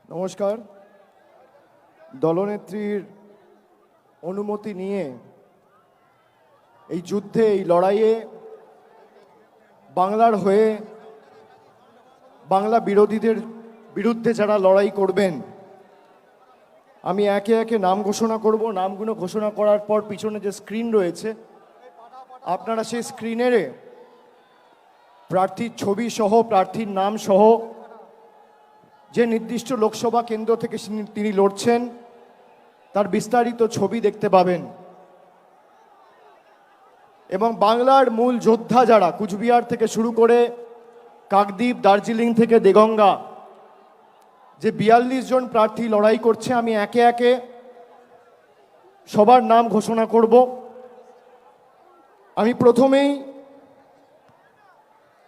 নমস্কার। দলনেত্রীর অনুমতি নিয়ে এই যুদ্ধে, এই লড়াইয়ে বাংলার হয়ে বাংলা বিরোধীদের বিরুদ্ধে যারা লড়াই করবেন, আমি একে একে নাম ঘোষণা করব। নামগুলো ঘোষণা করার পর পিছনে যে স্ক্রিন রয়েছে, আপনারা সেই স্ক্রিনের প্রার্থীর ছবি সহ, প্রার্থীর নাম সহ, যে নির্দিষ্ট লোকসভা কেন্দ্র থেকে তিনি লড়ছেন তার বিস্তারিত ছবি দেখতে পাবেন। এবং বাংলার মূল যোদ্ধা যারা, কুচবিহার থেকে শুরু করে কাকদ্বীপ, দার্জিলিং থেকে দেগঙ্গা, যে ৪২ জন প্রার্থী লড়াই করছে, আমি একে একে সবার নাম ঘোষণা করব। আমি প্রথমেই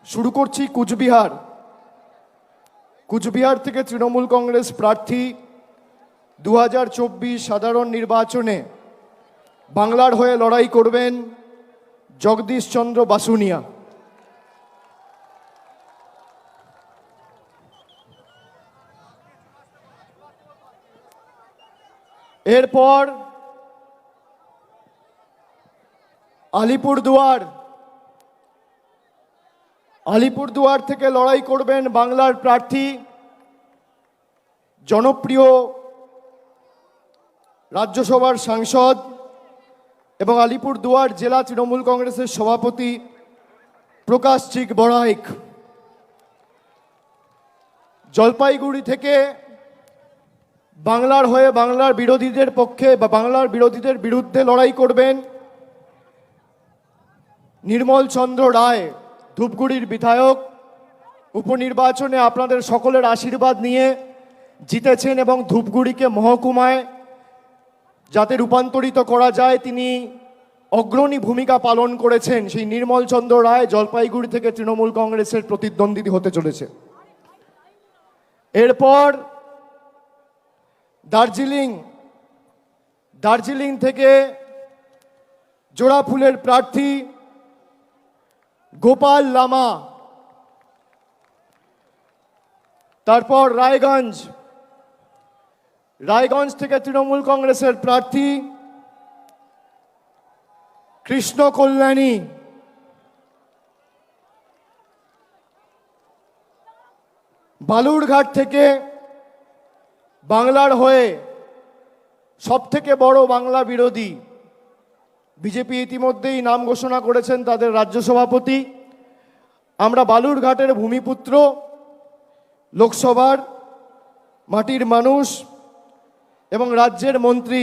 শুরু করছি কুচবিহার। কুচবিহার থেকে তৃণমূল কংগ্রেস প্রার্থী 2024 সাধারণ নির্বাচনে বাংলার হয়ে লড়াই করবেন জগদীশ চন্দ্র বাসুনিয়া। এরপর আলিপুরদুয়ার থেকে লড়াই করবেন বাংলার প্রার্থী, জনপ্রিয় রাজ্যসভার সাংসদ এবং আলিপুরদুয়ার জেলা তৃণমূল কংগ্রেসের সভাপতি প্রকাশ চিক বড়াইক। জলপাইগুড়ি থেকে বাংলার হয়ে বাংলার বিরোধীদের পক্ষে বা বাংলার বিরোধীদের বিরুদ্ধে লড়াই করবেন নির্মল চন্দ্র রায়, ধূপগুড়ির বিধায়ক। উপনির্বাচনে আপনাদের সকলের আশীর্বাদ নিয়ে জিতেছেন এবং ধূপগুড়িকে মহকুমায় যাতে রূপান্তরিত করা যায় তিনি অগ্রণী ভূমিকা পালন করেছেন। সেই নির্মল চন্দ্র রায় জলপাইগুড়ি থেকে তৃণমূল কংগ্রেসের প্রতিদ্বন্দ্বী হতে চলেছে। এরপর দার্জিলিং থেকে জোড়াফুলের প্রার্থী গোপাল লামা। তারপর রায়গঞ্জ থেকে তৃণমূল কংগ্রেসের প্রার্থী কৃষ্ণ কল্যাণী। বালুরঘাট থেকে বাংলার হয়ে সবথেকে বড় বাংলা বিরোধী, বিজেপি ইতিমধ্যেই নাম ঘোষণা করেছেন তাদের রাজ্য সভাপতি। আমরা বালুরঘাটের ভূমিপুত্র, লোকসভার মাটির মানুষ এবং রাজ্যের মন্ত্রী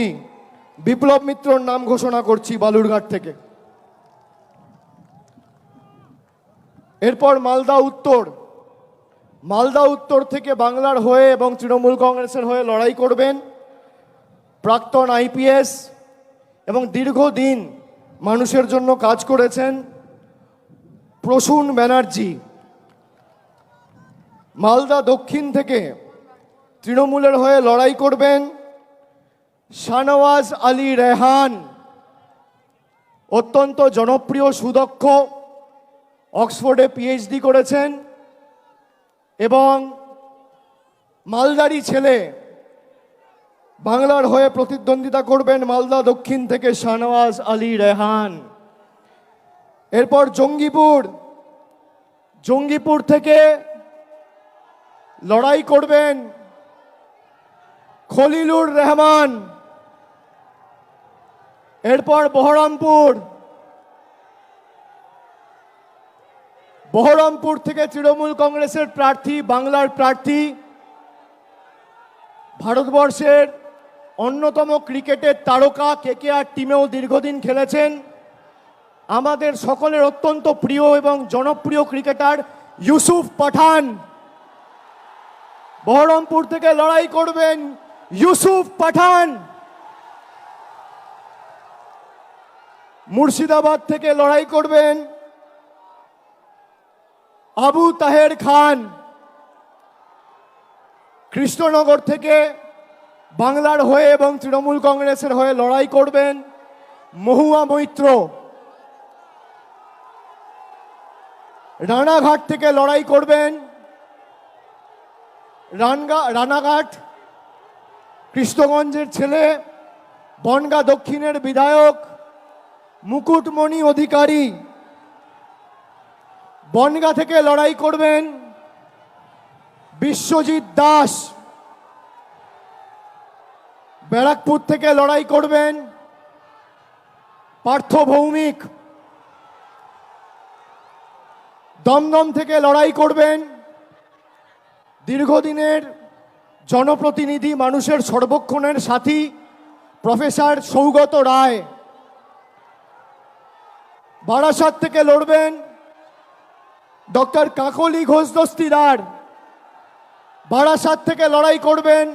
বিপ্লব মিত্রর নাম ঘোষণা করছি বালুরঘাট থেকে। এরপর মালদা উত্তর থেকে বাংলার হয়ে এবং তৃণমূল কংগ্রেসের হয়ে লড়াই করবেন প্রাক্তন আইপিএস এবং দীর্ঘদিন মানুষের জন্য কাজ করেছেন প্রসূন ব্যানার্জি। মালদা দক্ষিণ থেকে তৃণমূলের হয়ে লড়াই করবেন শাহনওয়াজ আলী রেহান, অত্যন্ত জনপ্রিয়, সুদক্ষ, অক্সফোর্ডে পিএইচডি করেছেন এবং মালদারি ছেলে। বাংলার হয়ে প্রতিদ্বন্দ্বিতা করবেন মালদা দক্ষিণ থেকে শাহনওয়াজ আলী রেহান। এরপর জঙ্গিপুর থেকে লড়াই করবেন খলিলুর রহমান। এরপর বহরমপুর থেকে তৃণমূল কংগ্রেসের প্রার্থী, বাংলার প্রার্থী, ভারতবর্ষের অন্যতম ক্রিকেটের তারকা, কেকেআর টিমেও দীর্ঘদিন খেলেছেন, আমাদের সকলের অত্যন্ত প্রিয় এবং জনপ্রিয় ক্রিকেটার ইউসুফ পাঠান। বহরমপুর থেকে লড়াই করবেন ইউসুফ পাঠান। মুর্শিদাবাদ থেকে লড়াই করবেন আবু তাহের খান। কৃষ্ণনগর থেকে বাংলার হয়ে এবং তৃণমূল কংগ্রেসের হয়ে লড়াই করবেন মহুয়া মৈত্র। রানাঘাট থেকে লড়াই করবেন রানাঘাট কৃষ্ণগঞ্জের ছেলে, বনগাঁ দক্ষিণের বিধায়ক মুকুটমণি অধিকারী। বনগাঁ থেকে লড়াই করবেন বিশ্বজিৎ দাস। ব্যারাকপুর থেকে লড়াই করবেন পার্থ ভৌমিক। দমদম থেকে লড়াই করবেন দীর্ঘদিনের জনপ্রতিনিধি, মানুষের সর্বক্ষণের সাথী প্রফেসর সৌগত রায়। বারাসাত থেকে লড়বেন ডক্টর কাকলি ঘোষ দস্তিদার। বারাসাত থেকে লড়াই করবেন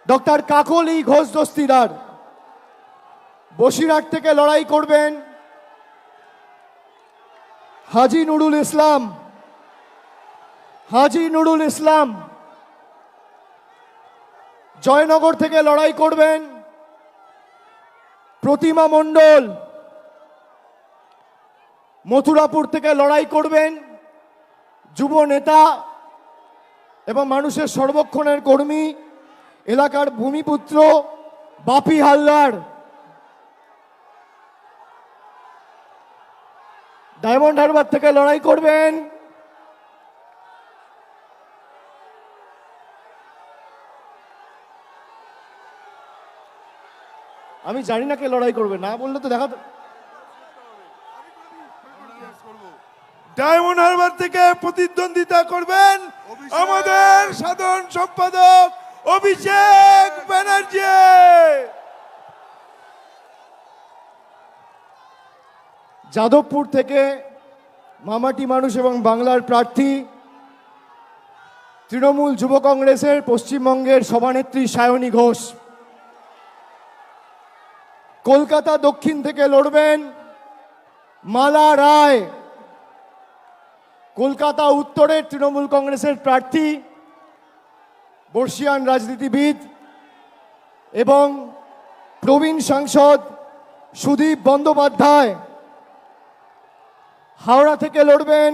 ডক্টর কাকলি ঘোষ দস্তিদার। বসিরহাট থেকে লড়াই করবেন হাজি নুরুল ইসলাম। হাজি নুরুল ইসলাম। জয়নগর থেকে লড়াই করবেন প্রতিমা মণ্ডল। মথুরাপুর থেকে লড়াই করবেন যুব নেতা এবং মানুষের সর্বক্ষণের কর্মী, এলাকার ভূমিপুত্র বাপি হালদার। ডায়মন্ড হারবার থেকে লড়াই করবেন আমি জানি না কে লড়াই করবে, না বললে তো দেখা। ডায়মন্ড হারবার থেকে প্রতিদ্বন্দ্বিতা করবেন আমাদের সাধারণ সম্পাদক অভিষেক ব্যানার্জি। যাদবপুর থেকে মামাটি মানুষ এবং বাংলার প্রার্থী তৃণমূল যুব কংগ্রেসের পশ্চিমবঙ্গের সভানেত্রী সায়নী ঘোষ। কলকাতা দক্ষিণ থেকে লড়বেন মালা রায়। কলকাতা উত্তরের তৃণমূল কংগ্রেসের প্রার্থী, বর্ষিয়ান রাজনীতিবিদ এবং প্রবীণ সাংসদ সুদীপ বন্দ্যোপাধ্যায়। হাওড়া থেকে লড়বেন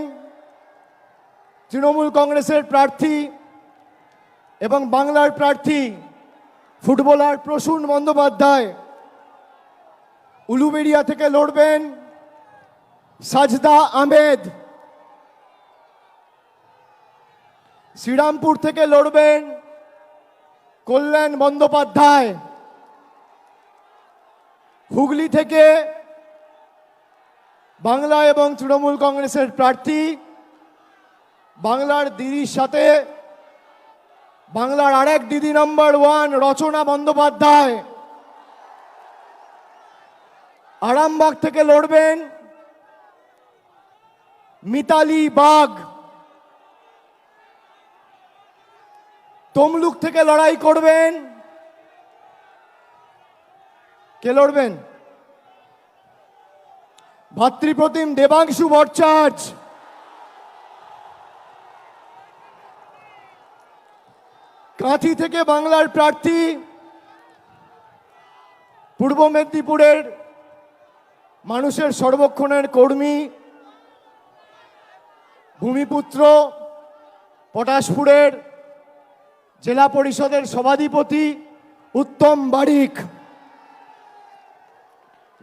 তৃণমূল কংগ্রেসের প্রার্থী এবং বাংলার প্রার্থী ফুটবলার প্রসূন বন্দ্যোপাধ্যায়। উলুবেড়িয়া থেকে লড়বেন সাজদা আহমেদ। শ্রীরামপুর থেকে লড়বেন কল্যাণ বন্দ্যোপাধ্যায়। হুগলি থেকে বাংলা এবং তৃণমূল কংগ্রেসের প্রার্থী, বাংলার দিদির সাথে বাংলার আরেক দিদি নম্বর 1 রচনা বন্দ্যোপাধ্যায়। আরামবাগ থেকে লড়বেন মিতালি বাগ। তমলুক থেকে লড়াই করবেন কে লড়বেন? ভাতৃপ্রতিম দেবাংশু ভট্টাচার্য। কাঁথি থেকে বাংলার প্রার্থী, পূর্ব মেদিনীপুরের মানুষের সর্বক্ষণের কর্মী, ভূমিপুত্র, পটাশপুরের জেলা পরিষদের সভাধিপতি উত্তম বারিক।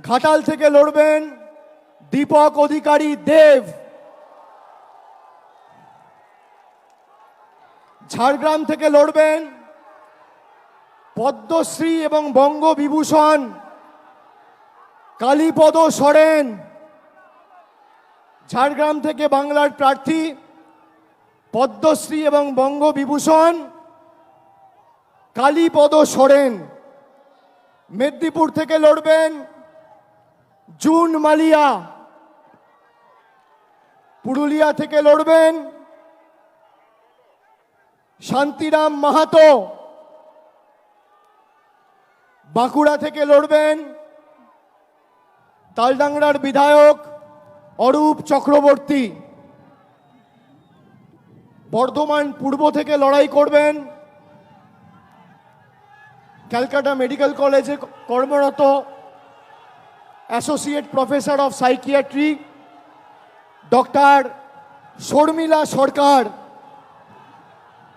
ঘাটাল থেকে লড়বেন দীপক অধিকারী দেব। ঝাড়গ্রাম থেকে লড়বেন পদ্মশ্রী এবং বঙ্গবিভূষণ কালীপদ সরেন। ঝাড়গ্রাম থেকে বাংলার প্রার্থী, পদ্মশ্রী এবং বঙ্গবিভূষণ কালীপদ সরেন। মেদিনীপুর থেকে লড়বেন জুন মালিয়া। পুরুলিয়া থেকে লড়বেন শান্তিরাম মাহাতো। বাঁকুড়া থেকে লড়বেন তালডাংরার বিধায়ক অরূপ চক্রবর্তী। বর্ধমান পূর্ব থেকে লড়াই করবেন ক্যালকাটা মেডিকেল কলেজে কর্মরত associate professor of psychiatry doctor Sharmila Sarkar.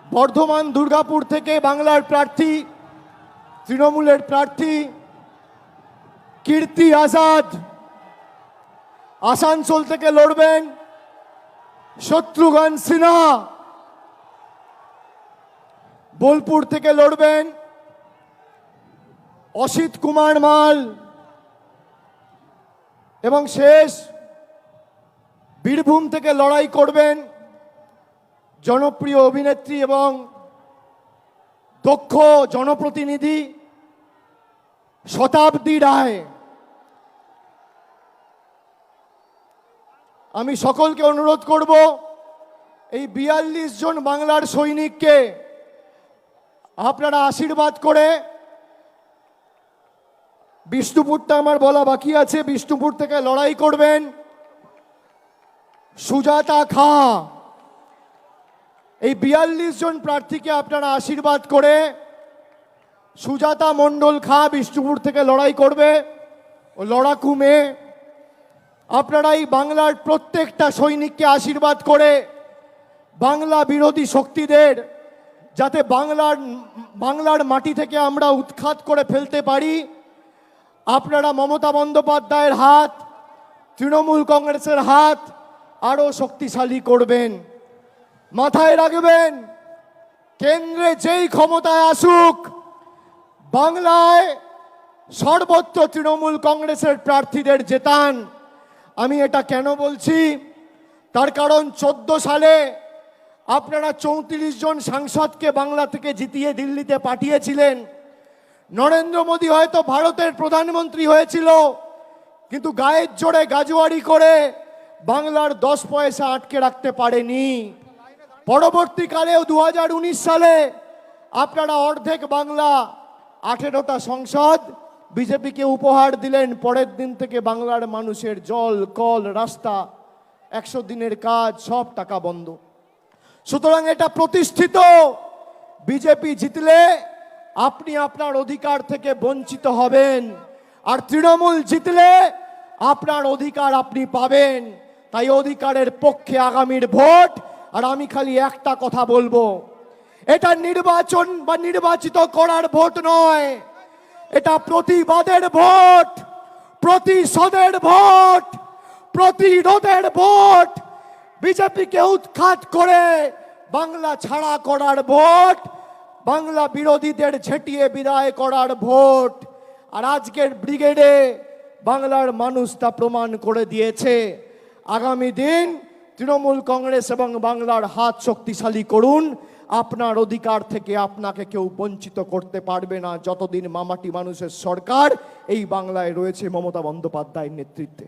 Bardhaman Durgapur থেকে বাংলার প্রার্থী তৃণমূলের প্রার্থী কীর্তি আজাদ আসানসোল থেকে লড়বেন। শত্রুঘ্ন সিনহা বোলপুর থেকে লড়বেন। অসিত কুমার মাল এবং শেষ বীরভূম থেকে লড়াই করবেন জনপ্রিয় অভিনেত্রী এবং দক্ষ জনপ্রতিনিধি শতাব্দী রায়। আমি সকলকে অনুরোধ করব এই ৪২ জন বাংলার সৈনিককে আপনারা আশীর্বাদ করে, বিষ্ণুপুরটা আমার বলা বাকি আছে, বিষ্ণুপুর থেকে লড়াই করবেন সুজাতা খাঁ। এই ৪২ জন প্রার্থীকে আপনারা আশীর্বাদ করে সুজাতা মণ্ডল খাঁ বিষ্ণুপুর থেকে লড়াই করবে ও লড়াকু মেয়ে। আপনারা এই বাংলার প্রত্যেকটা সৈনিককে আশীর্বাদ করে বাংলা বিরোধী শক্তিদের যাতে বাংলার মাটি থেকে আমরা উৎখাত করে ফেলতে পারি, আপনারা মমতা বন্দ্যোপাধ্যায়ের হাত, তৃণমূল কংগ্রেসের হাত আরো শক্তিশালী করবেন। মাথায় রাখবেন, কেন্দ্রে যেই ক্ষমতায় আসুক, বাংলায় সর্বত্র তৃণমূল কংগ্রেসের প্রার্থীদের জেতান। আমি এটা কেন বলছি, তার কারণ 14 সালে আপনারা 34 জন সাংসদকে বাংলা থেকে জিতিয়ে দিল্লিতে পাঠিয়েছিলেন। নরেন্দ্র মোদী হয়তো ভারতের প্রধানমন্ত্রী হয়েছিল, কিন্তু গায়ের জোরে গাজুয়ারি করে বাংলার 10 পয়সা আটকে রাখতে পারেনি। পরবর্তীকালেও 2019 সালে আপনারা অর্ধেক বাংলা 18টা সংসদ বিজেপিকে উপহার দিলেন। পরের দিন থেকে বাংলার মানুষের জল, কল, রাস্তা, 100 দিনের কাজ সব টাকা বন্ধ। সুতরাং এটা প্রতিষ্ঠিত, বিজেপি জিতলে আপনি আপনার অধিকার থেকে বঞ্চিত হবেন, আর তৃণমূল জিতলে আপনার অধিকার আপনি পাবেন। তাই অধিকারের পক্ষে আগামীর ভোট। আর আমি খালি একটা কথা বলবো, এটা নির্বাচন বা নির্বাচিত করার ভোট নয়, এটা প্রতিবাদের ভোট, প্রতিশোধের ভোট, প্রতিরোধের ভোট, বিজেপিকে উৎখাত করে বাংলা ছাড়া করার ভোট, বাংলা বিরোধীদের ঝেঁটিয়ে বিদায় করার ভোট। আর আজকের ব্রিগেডে বাংলার মানুষ তা প্রমাণ করে দিয়েছে। আগামী দিন তৃণমূল কংগ্রেস এবং বাংলার হাত শক্তিশালী করুন। আপনার অধিকার থেকে আপনাকে কেউ বঞ্চিত করতে পারবে না, যতদিন মামাটি মানুষের সরকার এই বাংলায় রয়েছে মমতা বন্দ্যোপাধ্যায়ের নেতৃত্বে।